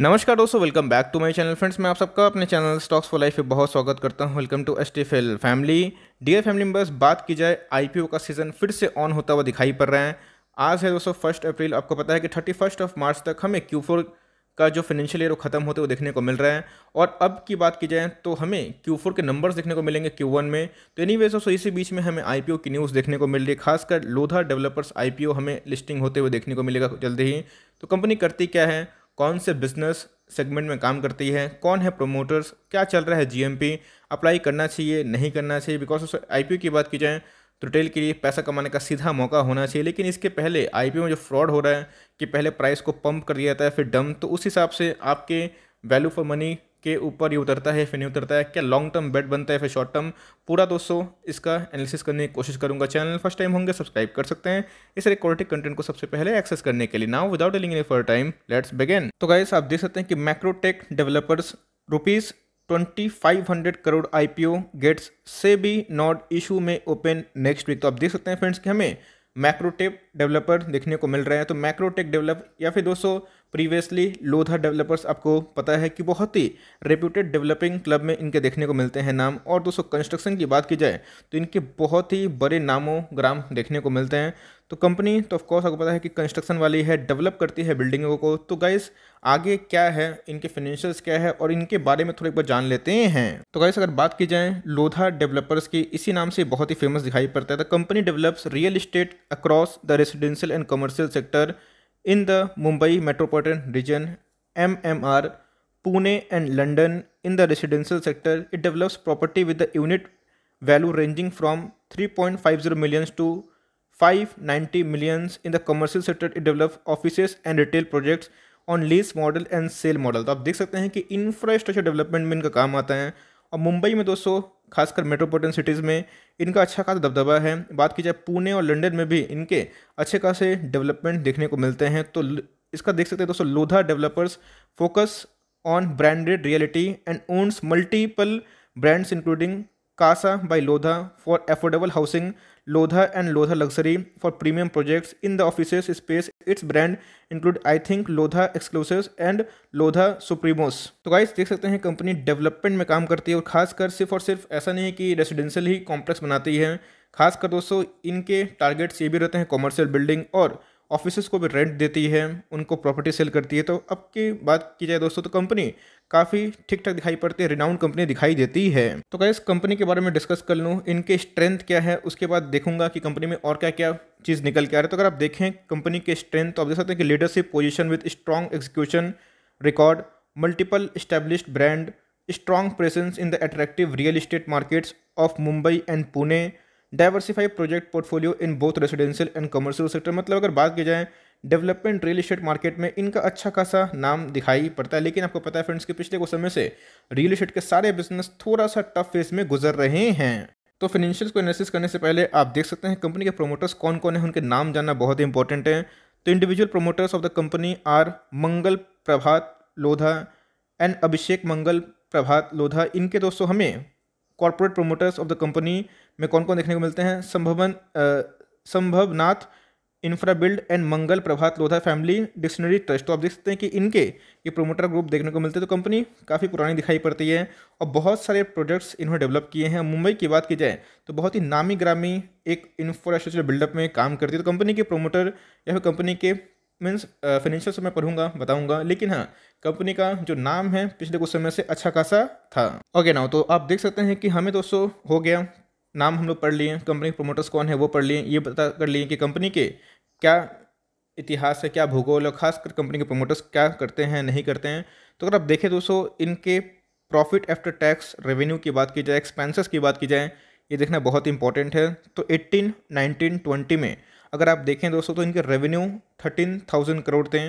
नमस्कार दोस्तों, welcome back to my channel. Friends, मैं आप सबका अपने चैनल स्टॉक्स फॉर लाइफ पे बहुत स्वागत करता हूं। Welcome to STFL family. Dear family members, बात की जाए आईपीओ का सीजन फिर से ऑन होता हुआ दिखाई पड़ रहा है। आज है दोस्तों 1 अप्रैल। आपको पता है कि 31 मार्च तक हमें Q4 का जो फाइनेंशियल ईयर खत्म होते हुए देखने को मिल रहा है। और अब की बात की जाए तो हमें Q4 के नंबर्स देखने को मिलेंगे Q1 में। तो एनीवेज दोस्तों, इसी बीच में हमें आईपीओ की न्यूज़ देखने को मिल रही है। खासकर लोधा डेवलपर्स आईपीओ हमें लिस्टिंग होते हुए देखने को मिलेगा जल्दी ही। तो कंपनी करती क्या है, कौन से बिजनेस सेगमेंट में काम करती है, कौन है प्रोमोटर्स, क्या चल रहा है, जीएमपी अप्लाई करना चाहिए नहीं करना चाहिए। बिकॉज आईपीओ की बात की जाए तो रिटेल के लिए पैसा कमाने का सीधा मौका होना चाहिए। लेकिन इसके पहले आईपीओ में जो फ्रॉड हो रहा है कि पहले प्राइस को पंप कर दिया जाता है फिर डंप, तो उस हिसाब से आपके वैल्यू फॉर मनी के ऊपर ये उतरता है फिर नहीं उतरता है, क्या लॉन्ग टर्म बेट बनता है फिर शॉर्ट टर्म, पूरा दोस्तों इसका एनालिसिस करने की कोशिश करूंगा। चैनल फर्स्ट टाइम होंगे सब्सक्राइब कर सकते हैं इस तरह क्वालिटी कंटेंट को सबसे पहले एक्सेस करने के लिए। Now without delaying any further time let's begin. तो गाइस, आप देख सकते हैं कि Macrotech developers rupees 2500 crore IPO gets SEBI nod issue में ओपन नेक्स्ट वीक। तो आप देख सकते हैं फ्रेंड्स कि हमें मैक्रोटेक डेवलपर देखने को मिल रहे हैं। तो मैक्रोटेक डेवलप या फिर दोस्तों प्रीवियसली लोधा डेवलपर्स, आपको पता है कि बहुत ही रेप्यूटेड डेवलपिंग क्लब में इनके देखने को मिलते हैं नाम। और दोस्तों कंस्ट्रक्शन की बात की जाए तो इनके बहुत ही बड़े नामों ग्राम देखने को मिलते हैं। तो कंपनी तो ऑफकोर्स आपको पता है कि कंस्ट्रक्शन वाली है, डेवलप करती है बिल्डिंगों को। तो गाइस, आगे क्या है, इनके फाइनेंशियल्स क्या है और इनके बारे में थोड़ा एक बार जान लेते हैं। तो गाइस, अगर बात की जाए लोधा डेवलपर्स की, इसी नाम से बहुत ही फेमस दिखाई पड़ता है। The company develops real estate across the residential and commercial sector in the Mumbai metropolitan region, MMR, Pune and London. In the residential sector, it develops property with the unit value ranging from 3.50 millions to 590 millions. In the commercial sector, it develops offices and retail projects on lease model and sale model. तो आप देख सकते हैं कि infrastructure development में इनका काम आता है। और मुंबई में दोस्तों खासकर मेट्रोपॉलिटन सिटीज़ में इनका अच्छा खासा दबदबा है। बात की जाए पुणे और लंदन में भी इनके अच्छे खासे डेवलपमेंट देखने को मिलते हैं। तो इसका देख सकते हैं दोस्तों, Lodha developers focus on branded reality and owns multiple brands including Casa by Lodha for affordable housing, Lodha and Lodha Luxury for premium projects. In the offices space, its brand include I think Lodha Exclusives and Lodha Supremos. तो guys देख सकते हैं company development में काम करती है और खासकर सिर्फ और सिर्फ ऐसा नहीं है कि रेसिडेंशियल ही कॉम्प्लेक्स बनाती है। खासकर दोस्तों इनके टारगेट्स ये भी रहते हैं कॉमर्शियल बिल्डिंग और ऑफिसेस को भी रेंट देती है, उनको प्रॉपर्टी सेल करती है। तो अब की बात की जाए दोस्तों तो कंपनी काफ़ी ठीक ठाक दिखाई पड़ती है, रिनाउंड कंपनी दिखाई देती है। तो गाइस, कंपनी के बारे में डिस्कस कर लूँ, इनके स्ट्रेंथ क्या है, उसके बाद देखूंगा कि कंपनी में और क्या क्या चीज़ निकल के आ रहा है। तो अगर आप देखें कंपनी के स्ट्रेंथ तो आप देख सकते हैं कि leadership position with strong execution record, multiple established brand, strong presence in the attractive real estate markets of Mumbai and Pune, diversify project portfolio in both residential and commercial sector. मतलब अगर बात की जाए डेवलपमेंट रियल एस्टेट मार्केट में इनका अच्छा खासा नाम दिखाई पड़ता है। लेकिन आपको पता है फ्रेंड्स कि पिछले कुछ समय से रियल एस्टेट के सारे बिजनेस थोड़ा सा टफ फेज में गुजर रहे हैं। तो फाइनेंशियल्स को एनालिसिस करने से पहले आप देख सकते हैं कंपनी के प्रोमोटर्स कौन कौन है, उनके नाम जानना बहुत ही इंपॉर्टेंट है। तो individual promoters of the company are Mangal Prabhat Lodha and Abhishek Mangal Prabhat Lodha. इनके दोस्तों हमें corporate promoters of the company में कौन कौन देखने को मिलते हैं, Sambhavnath infra build and Mangal Prabhat Lodha family discretionary trust. तो आप देख सकते हैं कि इनके ये प्रोमोटर ग्रुप देखने को मिलते हैं। तो कंपनी काफ़ी पुरानी दिखाई पड़ती है और बहुत सारे प्रोजेक्ट्स इन्होंने डेवलप किए हैं। मुंबई की बात की जाए तो बहुत ही नामी ग्रामी एक इंफ्रास्ट्रक्चर बिल्डअप में काम करती है। तो कंपनी के प्रोमोटर या फिर कंपनी के मीन्स फाइनेंशियल से मैं पढ़ूंगा बताऊंगा, लेकिन हाँ कंपनी का जो नाम है पिछले कुछ समय से अच्छा खासा था। ओके नाउ, तो आप देख सकते हैं कि हमें दोस्तों हो गया, नाम हम लोग पढ़ लिए, कंपनी के प्रोमोटर्स कौन है वो पढ़ लिए, ये पता कर लिए कि कंपनी के क्या इतिहास है, क्या भूगोल और खासकर कंपनी के प्रोमोटर्स क्या करते हैं नहीं करते हैं। तो अगर आप देखें दोस्तों इनके प्रॉफिट आफ्टर टैक्स रेवेन्यू की बात की जाए, एक्सपेंसेस की बात की जाए, ये देखना बहुत इंपॉर्टेंट है। तो 18, 19, 20 में अगर आप देखें दोस्तों तो इनके रेवेन्यू 13,000 करोड़ थे,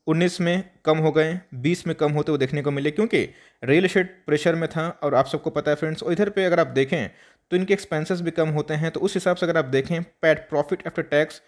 19 में कम हो गए, 20 में कम होते हुए देखने को मिले क्योंकि रियल एस्टेट प्रेशर में था और आप सबको पता है फ्रेंड्स। और इधर पे अगर आप देखें तो इनके एक्सपेंसेस भी कम होते हैं। तो उस हिसाब से अगर आप देखें पैट प्रॉफिट आफ्टर टैक्स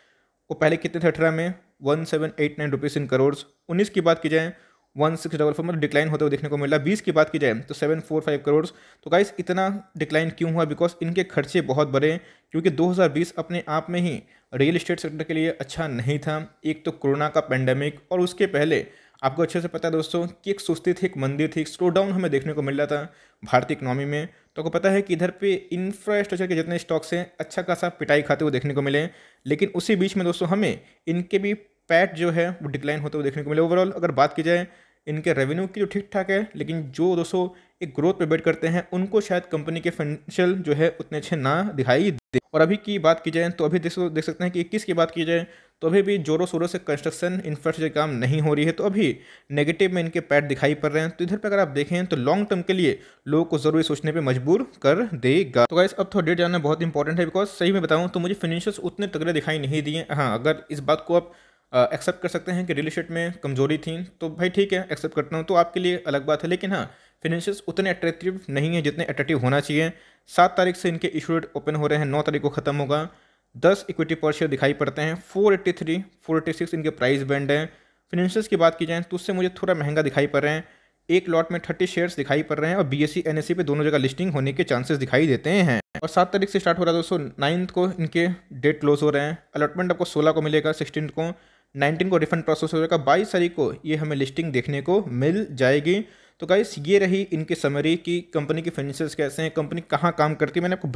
वो पहले कितने थे 18 में 1789 रुपीज़ इन करोड़, 19 की बात की जाए 1644 मतलब डिक्लाइन होते हुए देखने को मिला, 20 की बात की जाए तो 745 करोड़। तो गाइस इतना डिक्लाइन क्यों हुआ, बिकॉज इनके खर्चे बहुत बड़े, क्योंकि 2020 अपने आप में ही रियल एस्टेट सेक्टर के लिए अच्छा नहीं था। एक तो कोरोना का पेंडेमिक और उसके पहले आपको अच्छे से पता है दोस्तों कि एक सुस्ती थी, एक मंदी थी, एक स्लो डाउन हमें देखने को मिल रहा था भारतीय इकोनॉमी में। तो आपको पता है कि इधर पे इंफ्रास्ट्रक्चर के जितने स्टॉक्स हैं अच्छा खासा पिटाई खाते हुए देखने को मिले, लेकिन उसी बीच में दोस्तों हमें इनके भी पैट जो है वो डिक्लाइन होते हुए देखने को मिले। ओवरऑल अगर बात की जाए इनके रेवेन्यू की, जो ठीक ठाक है, लेकिन जो दोस्तों एक ग्रोथ पे बेट करते हैं उनको शायद कंपनी के फाइनेंशियल जो है उतने अच्छे ना दिखाई दे। और अभी की बात की जाए तो अभी देख सकते हैं कि 21 की बात की जाए तो अभी भी जोरों शोरों से कंस्ट्रक्शन इंफ्रास्ट्रक्चर काम नहीं हो रही है, तो अभी नेगेटिव में इनके पैट दिखाई पड़ रहे हैं। तो इधर पर अगर आप देखें तो लॉन्ग टर्म के लिए लोगों को जरूरी सोचने पे मजबूर कर देगा। तो गाइस अब थोड़ा डेट जानना बहुत इंपॉर्टेंट है, बिकॉज सही में बताऊं तो मुझे फाइनेंशियल्स उतने तगड़े दिखाई नहीं दिए। हाँ, अगर इस बात को आप एक्सेप्ट कर सकते हैं कि रियल एस्टेट में कमजोरी थी तो भाई ठीक है, एक्सेप्ट करता हूँ, तो आपके लिए अलग बात है। लेकिन हाँ, फाइनेंशियल्स उतने अट्रैक्टिव नहीं है जितने अट्रैक्टिव होना चाहिए। 7 तारीख से इनके इशू डेट ओपन हो रहे हैं, 9 तारीख को खत्म होगा। 10 इक्विटी पर शेयर दिखाई पड़ते हैं, 483 486 इनके प्राइस बैंड है। फाइनेंशियल्स की बात की जाए तो उससे मुझे थोड़ा महंगा दिखाई पड़ रहे हैं। एक लॉट में 30 शेयर्स दिखाई पड़ रहे हैं और BSE NSE पे दोनों जगह लिस्टिंग होने के चांसेस दिखाई देते हैं। और 7 तारीख से स्टार्ट हो रहा है दोस्तों, 9 को इनके डेट क्लोज हो रहे हैं। अलॉटमेंट आपको 16 को मिलेगा, 16 को, 19 को रिफंड प्रोसेस हो जाएगा, 22 तारीख को ये हमें लिस्टिंग देखने को मिल जाएगी। तो गाइस ये रही इनकी समरी कि कंपनी की फाइनेंशियल्स कैसे हैं, कंपनी कहाँ काम करती है। मैंने आपको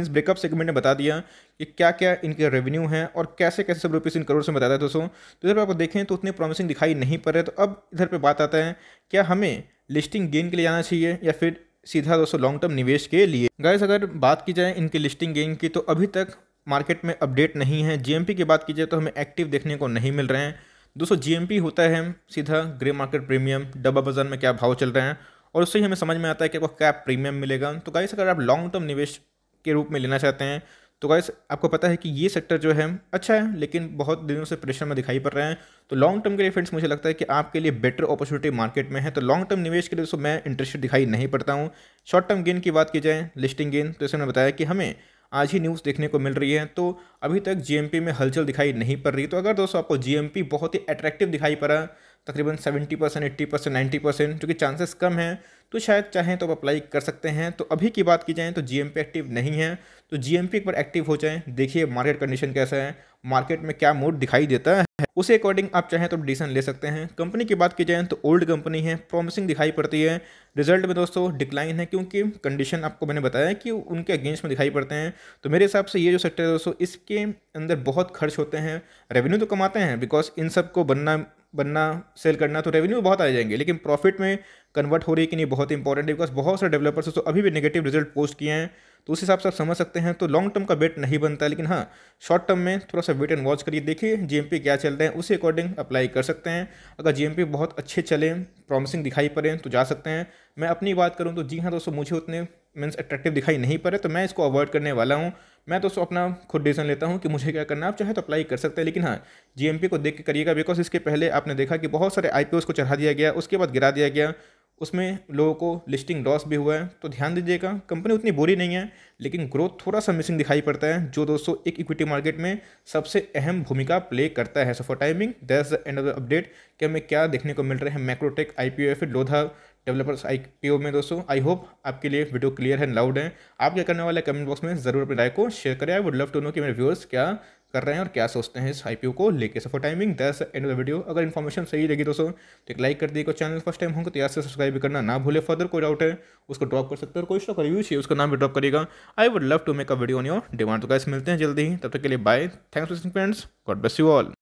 ब्रेकअप सेगमेंट में बता दिया कि क्या क्या इनके रेवेन्यू हैं और कैसे कैसे सब रुपीज़ इन करोड़ से बताया था दोस्तों। तो इधर पर आपको देखें तो उतने प्रॉमिसिंग दिखाई नहीं पड़ रहे। तो अब इधर पे बात आता है, क्या हमें लिस्टिंग गेन के लिए जाना चाहिए या फिर सीधा दोस्तों लॉन्ग टर्म निवेश के लिए। गाइस अगर बात की जाए इनकी लिस्टिंग गेन की तो अभी तक मार्केट में अपडेट नहीं है। GMP की बात की जाए तो हमें एक्टिव देखने को नहीं मिल रहे हैं दोस्तों। GMP होता है सीधा ग्रे मार्केट प्रीमियम, डब्बा बाजार में क्या भाव चल रहे हैं, और उससे ही हमें समझ में आता है कि आपको क्या प्रीमियम मिलेगा। तो गाइस अगर आप लॉन्ग टर्म निवेश के रूप में लेना चाहते हैं तो गाइस आपको पता है कि ये सेक्टर जो है अच्छा है, लेकिन बहुत दिनों से प्रेशर में दिखाई पड़ रहे हैं। तो लॉन्ग टर्म के लिए फ्रेंड्स मुझे लगता है कि आपके लिए बेटर अपॉर्चुनिटी मार्केट में है। तो लॉन्ग टर्म निवेश के लिए दोस्तों मैं इंटरेस्टेड दिखाई नहीं पड़ता हूँ। शॉर्ट टर्म गेन की बात की जाए, लिस्टिंग गेन, तो जैसे मैंने बताया कि हमें आज ही न्यूज़ देखने को मिल रही है, तो अभी तक GMP में हलचल दिखाई नहीं पड़ रही। तो अगर दोस्तों आपको GMP बहुत ही अट्रैक्टिव दिखाई पड़ा, तकरीबन 70%, 80%, 90%, जो कि चांसेस कम हैं, तो शायद चाहें तो आप अप्लाई कर सकते हैं। तो अभी की बात की जाए तो GMP एक्टिव नहीं है, तो GMP एक बार एक्टिव हो जाए, देखिए मार्केट कंडीशन कैसा है, मार्केट में क्या मूड दिखाई देता है, उसे अकॉर्डिंग आप चाहें तो डिसीजन ले सकते हैं। कंपनी की बात की जाए तो ओल्ड कंपनी है, प्रॉमिसिंग दिखाई पड़ती है। रिजल्ट में दोस्तों डिक्लाइन है, क्योंकि कंडीशन आपको मैंने बताया कि उनके अगेंस्ट में दिखाई पड़ते हैं। तो मेरे हिसाब से ये जो सेक्टर है दोस्तों, इसके अंदर बहुत खर्च होते हैं। रेवेन्यू तो कमाते हैं, बिकॉज इन सब को बनना सेल करना, तो रेवेन्यू बहुत आ जाएंगे, लेकिन प्रॉफिट में कन्वर्ट हो रही है कि नहीं बहुत इंपॉर्टेंट है। बिकॉज बहुत सारे डेवलपर्स तो अभी भी नेगेटिव रिजल्ट पोस्ट किए हैं, तो उस हिसाब से आप समझ सकते हैं। तो लॉन्ग टर्म का बेट नहीं बनता, लेकिन हाँ शॉर्ट टर्म में थोड़ा सा वेट एंड वॉच करिए, देखिए GMP क्या चल रहे हैं, उसी अकॉर्डिंग अप्लाई कर सकते हैं। अगर GMP बहुत अच्छे चले, प्रॉमिसिंग दिखाई पड़े तो जा सकते हैं। मैं अपनी बात करूं तो जी हाँ दोस्तों, मुझे उतने मीन्स अट्रैक्टिव दिखाई नहीं पड़े, तो मैं इसको अवॉइड करने वाला हूं। मैं दोस्तों अपना खुद डिसीजन लेता हूं कि मुझे क्या करना है। आप चाहे तो अप्लाई कर सकते हैं, लेकिन हाँ GMP को देख के करिएगा, बिकॉज इसके पहले आपने देखा कि बहुत सारे IPOs को चढ़ा दिया गया, उसके बाद गिरा दिया गया, उसमें लोगों को लिस्टिंग लॉस भी हुआ है। तो ध्यान दीजिएगा, कंपनी उतनी बुरी नहीं है, लेकिन ग्रोथ थोड़ा सा मिसिंग दिखाई पड़ता है, जो दोस्तों एक इक्विटी मार्केट में सबसे अहम भूमिका प्ले करता है। So for timing that's the end of the update कि हमें क्या देखने को मिल रहे हैं मैक्रोटेक IPO या फिर लोधा डेवलपर्स IPO में। दोस्तों आई होप आपके लिए वीडियो क्लियर एंड लाउड है। आप क्या करने वाले कमेंट बॉक्स में जरूर अपनी राय को शेयर करें। I would love to know कि मेरे व्यूअर्स क्या कर रहे हैं और क्या सोचते हैं इस IPO को लेके। So for timing that's the end of the video. अगर इन्फॉर्मेशन सही लगी दोस्तों तो एक लाइक कर दिएगा, चैनल फर्स्ट टाइम होंगे तो याद से सब्सक्राइब भी करना ना भूले। फर्दर कोई डाउट है उसको ड्रॉप कर सकते हैं, और कोई स्टॉक रिव्यू चाहिए उसका नाम भी ड्रॉप करिएगा। I would love to make a video on your demand. तो गाइस मिलते हैं जल्दी ही, तब तक के लिए bye, thanks for watching friends, God bless you all.